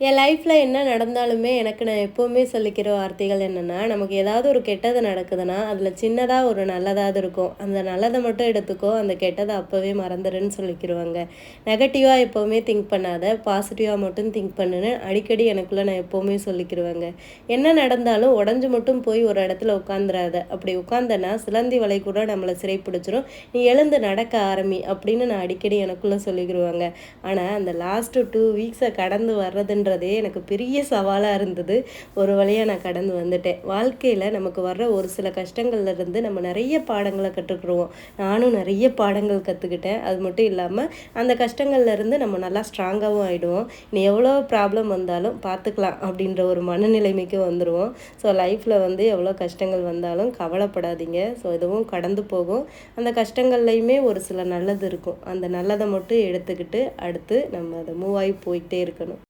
என் லைஃப்பில் என்ன நடந்தாலுமே எனக்கு நான் எப்போவுமே சொல்லிக்கிற வார்த்தைகள் என்னென்னா, நமக்கு ஏதாவது ஒரு கெட்டது நடக்குதுன்னா, அதில் சின்னதாக ஒரு நல்லதாவது இருக்கும். அந்த நல்லதை மட்டும் எடுத்துக்கோ, அந்த கெட்டதை அப்போவே மறந்துடுன்னு சொல்லிக்கிருவாங்க. நெகட்டிவாக எப்போவுமே திங்க் பண்ணாத, பாசிட்டிவாக மட்டும் திங்க் பண்ணுன்னு அடிக்கடி எனக்குள்ளே நான் எப்போவுமே சொல்லிக்கிருவேங்க. என்ன நடந்தாலும் உடஞ்சு மட்டும் போய் ஒரு இடத்துல உட்காந்துராத. அப்படி உட்காந்தனா சிலந்தி வலை கூட நம்மளை சிறைப்பிடிச்சிரும். நீ எழுந்து நடக்க ஆரம்பி அப்படின்னு நான் அடிக்கடி எனக்குள்ளே சொல்லிக்கிருவாங்க. ஆனால் அந்த லாஸ்ட்டு 2 வீக்ஸை கடந்து வர்றதுன்றதே எனக்கு பெரிய சவாலாக இருந்தது. ஒரு வழியாக நான் கடந்து வந்துட்டேன். வாழ்க்கையில் நமக்கு வர்ற ஒரு சில கஷ்டங்கள்ல இருந்து நம்ம நிறைய பாடங்களை கற்றுக்குருவோம். நானும் நிறைய பாடங்கள் கற்றுக்கிட்டேன். அது மட்டும் இல்லாமல் அந்த கஷ்டங்கள்ல இருந்து நம்ம நல்லா ஸ்ட்ராங்காகவும் ஆகிடுவோம். இனி எவ்வளோ ப்ராப்ளம் வந்தாலும் பார்த்துக்கலாம் அப்படின்ற ஒரு மனநிலைமைக்கு வந்துடுவோம். ஸோ லைஃப்பில் எவ்வளோ கஷ்டங்கள் வந்தாலும் கவலைப்படாதீங்க. ஸோ இதுவும் கடந்து போகும். அந்த கஷ்டங்கள்லையுமே ஒரு சில நல்லது இருக்கும். அந்த நல்லதை மட்டும் எடுத்துக்கிட்டு அடுத்து நம்ம அதை மூவ் ஆகி போயிட்டே இருக்கணும்.